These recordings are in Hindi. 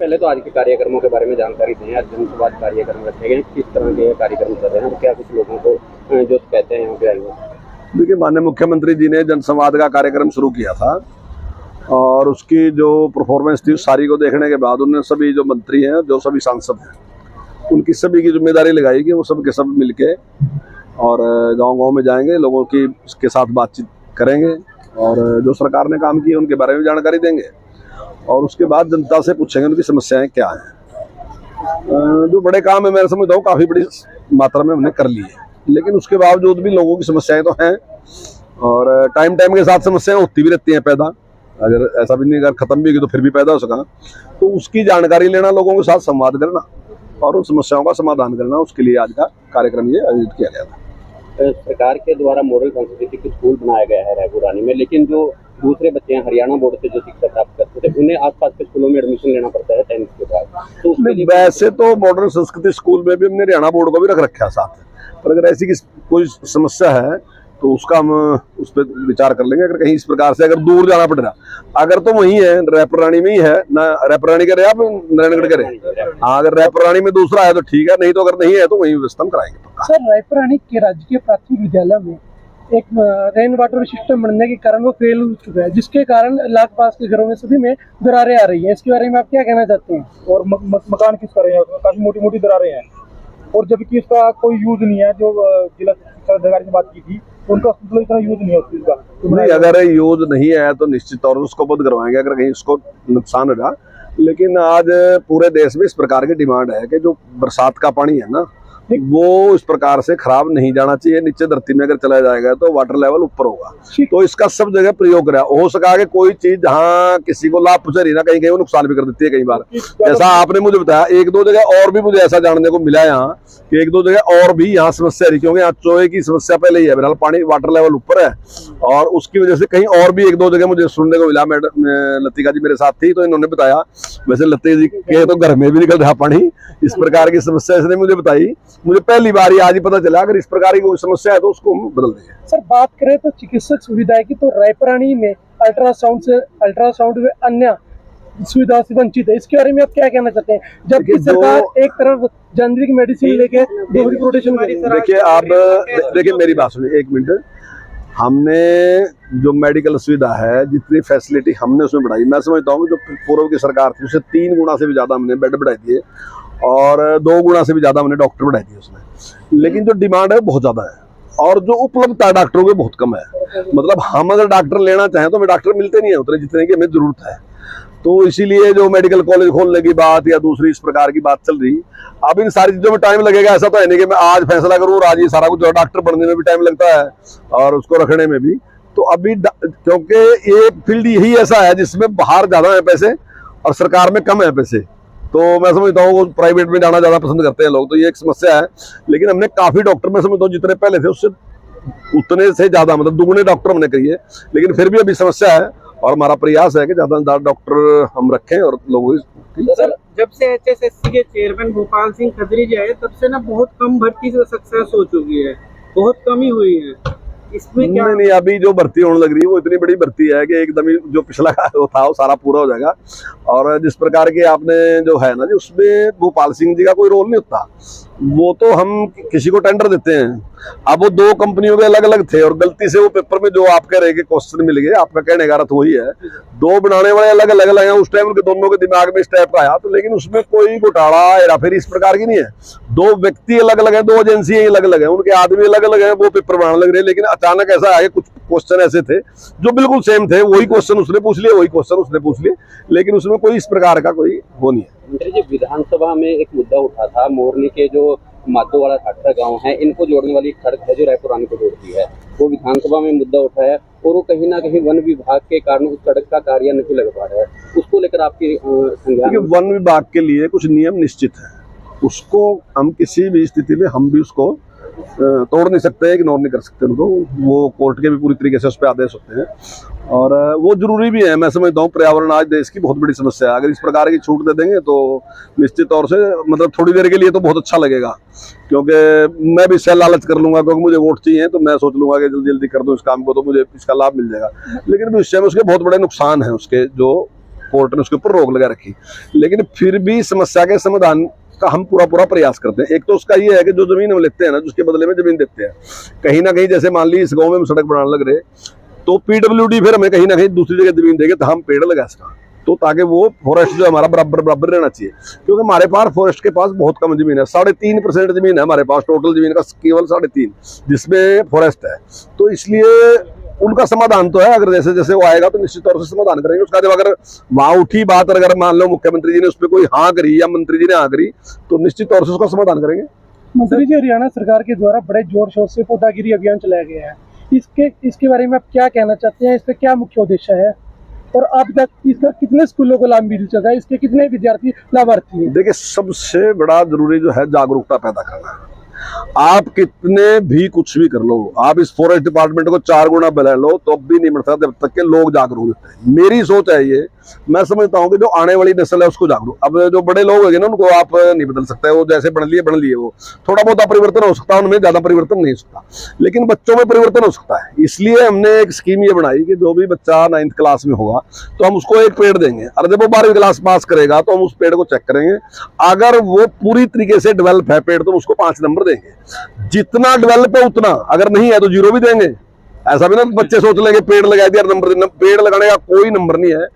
पहले तो आज के कार्यक्रमों के बारे में जानकारी दें। आज जनसंवाद कार्यक्रम रखे गए, किस तरह के कार्यक्रम कर रहे हैं और क्या कुछ लोगों को जो कहते हैं यहाँ पे आए हुए? देखिए, माननीय मुख्यमंत्री जी ने जनसंवाद का कार्यक्रम शुरू किया था और उसकी जो परफॉर्मेंस थी सारी को देखने के बाद उन्होंने सभी जो मंत्री हैं, जो सभी सांसद हैं, उनकी सभी की जिम्मेदारी लगाई कि वो सब के सब मिलके और गांव-गांव में जाएंगे, लोगों की के साथ बातचीत करेंगे और जो सरकार ने काम किए उनके बारे में जानकारी देंगे और उसके बाद जनता से पूछेंगे उनकी समस्याएं क्या हैं। जो बड़े काम है मैं समझता हूँ काफ़ी बड़ी मात्रा में हमने कर लिए, लेकिन उसके बावजूद भी लोगों की समस्याएं तो हैं और टाइम के साथ समस्याएं होती भी रहती हैं पैदा। अगर ऐसा भी नहीं, अगर खत्म भी होगी तो फिर भी पैदा हो सका, तो उसकी जानकारी लेना, लोगों के साथ संवाद करना और उन समस्याओं का समाधान करना, उसके लिए आज का कार्यक्रम ये आयोजित किया गया था। सरकार के द्वारा मॉडल सांस्कृतिक स्कूल बनाया गया है रायपुर रानी में, लेकिन जो दूसरे बच्चे हैं हरियाणा बोर्ड से जो शिक्षा प्राप्त करते थे उन्हें आसपास के स्कूलों में एडमिशन लेना पड़ता है 10th के बाद। तो वैसे तो मॉडर्न संस्कृति स्कूल में भी हमने हरियाणा बोर्ड को भी रख रखा है साथ, पर अगर ऐसी कोई समस्या है तो उसका हम उस पर विचार कर लेंगे। अगर कहीं इस प्रकार से अगर दूर जाना पड़ रहा, अगर तो वही है रायपुर रानी में ही है ना, रायपुर रानी करे आप नारायणगढ़ करे, हाँ अगर रायपुर रानी में दूसरा है तो ठीक है, नहीं तो अगर नहीं है तो वही व्यवस्था हम कराएंगे पक्का। सर, रायपुर रानी के राजकीय प्राथमिक विद्यालय में एक रेन वाटर सिस्टम बनने के कारण वो फेल हो चुका है, जिसके कारण लाख पास के घरों में सभी में दरारें आ रही हैं। इसके बारे में आप क्या कहना चाहते हैं? और मकान किस तरह हैं, काफी मोटी मोटी दरारें हैं और जबकि इसका कोई यूज नहीं है। जो जिला शिक्षा अधिकारी से बात की थी उनका मतलब इतना यूज नहीं है उस चीज का। नहीं, अगर यूज नहीं है तो निश्चित तौर से उसको बंद करवाएंगे अगर कहीं उसको नुकसान होगा। लेकिन आज पूरे देश में इस प्रकार की डिमांड है कि जो बरसात का पानी है ना, वो इस प्रकार से खराब नहीं जाना चाहिए। नीचे धरती में अगर चला जाएगा तो वाटर लेवल ऊपर होगा, तो इसका सब जगह प्रयोग करा हो सका कि कोई चीज जहाँ किसी को लाभ पहुंचा रही ना, कहीं कहीं वो नुकसान भी कर देती है कई बार। जैसा आपने मुझे बताया, एक दो जगह और भी मुझे ऐसा जानने को मिला यहाँ कि एक दो जगह और भी यहाँ समस्या रही, क्योंकि यहाँ चोए की समस्या पहले ही है, फिलहाल पानी वाटर लेवल ऊपर है और उसकी वजह से कहीं और भी एक दो जगह मुझे सुनने को मिला। मैडम लतिका जी मेरे साथ थी तो इन्होंने बताया, वैसे लतिका जी के तो घर में भी निकल रहा पानी, इस प्रकार की समस्या इसने मुझे बताई। मुझे पहली बार आज ही पता चला, अगर इस प्रकार की कोई समस्या है तो उसको हम बदल देंगे। सर, बात करें तो चिकित्सक सुविधाएं की, तो रायपुर रानी में अल्ट्रासाउंड व अन्य सुविधा से वंचित है। इसके बारे में आप क्या कहना चाहते हैं, जबकि सरकार एक तरफ जेनरिक मेडिसिन लेके दोहरी प्रोटेक्शन? देखिए, आप देखिए मेरी बात सुनिए एक मिनट। हमने जो मेडिकल सुविधा है, जितनी फैसिलिटी हमने उसमें बढ़ाई, मैं समझता हूँ जो पूर्व की सरकार थी उससे 3 गुना से भी ज्यादा हमने बेड बढ़ाई दिए और 2 गुना से भी ज्यादा हमने डॉक्टर बढ़ाई दिए उसमें। लेकिन जो डिमांड है बहुत ज्यादा है और जो उपलब्धता डॉक्टरों की बहुत कम है। मतलब हम अगर डॉक्टर लेना चाहें तो हमें डॉक्टर मिलते नहीं है उतने जितने की हमें जरूरत है। तो इसीलिए जो मेडिकल कॉलेज खोलने की बात या दूसरी इस प्रकार की बात चल रही, अब इन सारी चीजों में टाइम लगेगा। ऐसा तो है नहीं कि मैं आज फैसला करूँ आज ही सारा कुछ, डॉक्टर बनने में भी टाइम लगता है और उसको रखने में भी। तो अभी क्योंकि ये फील्ड यही ऐसा है जिसमें बाहर ज्यादा है पैसे और सरकार में कम है पैसे, तो मैं समझता हूँ प्राइवेट में जाना ज्यादा पसंद करते हैं लोग, तो ये एक समस्या है। लेकिन हमने काफी डॉक्टर, मैं समझता हूँ जितने पहले थे उससे उतने से ज्यादा, मतलब दुगुने डॉक्टर हमने करिए, लेकिन फिर भी अभी समस्या है और हमारा प्रयास है कि ज्यादा डॉक्टर हम रखें और लोगों की। सर, जब से HSSC के चेयरमैन गोपाल सिंह खत्री जी आए तब से ना बहुत कम भर्ती से सक्सेस हो चुकी है, बहुत कम ही हुई है। इसमें क्या? नहीं, अभी जो भर्ती होने लग रही है वो इतनी बड़ी भर्ती है कि एकदम ही जो पिछला वो था वो सारा पूरा हो जाएगा। और जिस प्रकार के आपने जो है ना जी, उसमें गोपाल सिंह जी का कोई रोल नहीं होता, वो तो हम किसी को टेंडर देते हैं। अब वो 2 कंपनियों के अलग अलग थे और गलती से वो पेपर में जो आप कह रहे हैं क्वेश्चन मिल गए, आपका कहने का अर्थ वही है, 2 बनाने वाले अलग अलग लगे उस टाइम उनके दोनों के दिमाग में इस टाइप का आया, तो लेकिन उसमें कोई घोटाला या फिर इस प्रकार की नहीं है। 2 व्यक्ति अलग अलग है, 2 एजेंसी अलग अलग है, उनके आदमी अलग अलग है, वो पेपर बनाने लग रहे। लेकिन अचानक ऐसा आया, कुछ क्वेश्चन ऐसे थे जो बिल्कुल सेम थे, वही क्वेश्चन उसने पूछ लिए, वही क्वेश्चन उसने पूछ लिए, लेकिन उसमें कोई इस प्रकार का कोई वो नहीं है। विधानसभा में एक मुद्दा उठा था, मोरनी के जो माधो वाला ठाकरा गांव है, इनको जोड़ने वाली एक सड़क है जो रायपुर रानी को जोड़ती है, वो विधानसभा में मुद्दा उठा है और वो कहीं ना कहीं वन विभाग के कारण उस सड़क का कार्य नहीं लग पा रहा है। उसको लेकर आपकी संज्ञान? वन विभाग के लिए कुछ नियम निश्चित है, उसको हम किसी भी स्थिति में हम भी उसको तोड़ नहीं सकते, इग्नोर नहीं कर सकते उनको। वो कोर्ट के भी पूरी तरीके से उस पर आदेश होते हैं और वो जरूरी भी है। मैं समझता हूँ पर्यावरण आज देश की बहुत बड़ी समस्या है, अगर इस प्रकार की छूट दे देंगे तो निश्चित तौर से मतलब थोड़ी देर के लिए तो बहुत अच्छा लगेगा, क्योंकि मैं भी इससे लालच कर लूंगा, क्योंकि मुझे वोट चाहिए तो मैं सोच लूंगा कि जल्दी जल्दी कर दूं इस काम को तो मुझे इसका लाभ मिल जाएगा। लेकिन भविष्य में उसके बहुत बड़े नुकसान हैं, उसके जो कोर्ट ने उसके ऊपर रोक लगा रखी, लेकिन फिर भी समस्या के समाधान का हम पूरा प्रयास करते हैं। एक तो उसका ये है कि जो जमीन हम लेते हैं ना, जिसके बदले में जमीन देते हैं, कहीं ना कहीं जैसे मान ली इस गांव में हम सड़क बनाने लग रहे, तो पीडब्ल्यूडी फिर हमें कहीं ना कहीं दूसरी जगह जमीन देंगे तो हम पेड़ लगा इसका, तो ताकि वो फॉरेस्ट जो हमारा बराबर रहना चाहिए, क्योंकि हमारे पास फॉरेस्ट के पास बहुत कम जमीन है, 3.5% जमीन है हमारे पास, टोटल जमीन का केवल 3.5, जिसमें फॉरेस्ट है। तो इसलिए उनका समाधान तो है, अगर जैसे जैसे वो आएगा तो निश्चित तौर से समाधान करेंगे उसका। जब अगर वहां उठी बात, अगर मान लो मुख्यमंत्री जी ने उस पर कोई हाँ करी या मंत्री जी ने हाँ करी, तो निश्चित तौर से उसका समाधान करेंगे। मंत्री जी, हरियाणा सरकार के द्वारा बड़े जोर शोर से पौधागिरी अभियान चलाया गया है, इसके बारे में आप क्या कहना चाहते हैं? इसका क्या मुख्य उद्देश्य है और अब तक इसका कितने स्कूलों को लाभ मिल चुका है, इसके कितने विद्यार्थी लाभार्थी हैं? देखिए, सबसे बड़ा जरूरी जो है जागरूकता पैदा करना है। आप कितने भी कुछ भी कर लो, आप इस फॉरेस्ट डिपार्टमेंट को 4 गुना बढ़ा लो तो अब भी नहीं बढ़ सकता जब तक के लोग जागरूक होते हैं। मेरी सोच है ये, मैं समझता हूँ कि जो आने वाली नस्ल है उसको जागरूक, अब जो बड़े लोग होंगे ना उनको आप नहीं बदल सकते, वो जैसे बन लिए वो थोड़ा बहुत परिवर्तन हो सकता है, उनमें ज्यादा परिवर्तन नहीं हो सकता, लेकिन बच्चों में परिवर्तन हो सकता है। इसलिए हमने एक स्कीम ये बनाई कि जो भी बच्चा 9th क्लास में होगा तो हम उसको एक पेड़ देंगे, और जब वो 12वीं क्लास पास करेगा तो हम उस पेड़ को चेक करेंगे, अगर वो पूरी तरीके से डेवलप है पेड़ तो उसको 5 नंबर देंगे, जितना डेवलप है उतना, अगर नहीं है तो 0 भी देंगे। ऐसा भी ना बच्चे सोच लेंगे पेड़ लगा दिया नंबर देना, पेड़ लगाने का कोई नंबर नहीं है,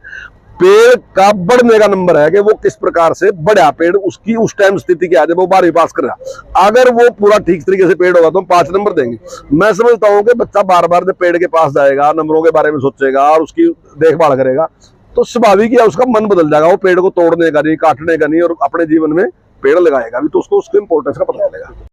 पेड़ का बढ़ने का नंबर है कि वो किस प्रकार से बढ़ा पेड़, उसकी उस टाइम स्थिति क्या है जब वो 12वीं पास कर रहा। अगर वो पूरा ठीक तरीके से पेड़ होगा तो हम 5 नंबर देंगे। मैं समझता हूँ कि बच्चा बार बार जब पेड़ के पास जाएगा, नंबरों के बारे में सोचेगा और उसकी देखभाल करेगा, तो स्वाभाविक है उसका मन बदल जाएगा, वो पेड़ को तोड़ने का नहीं, काटने का नहीं, और अपने जीवन में पेड़ लगाएगा भी, तो उसको उसके इंपॉर्टेंस का पता चलेगा।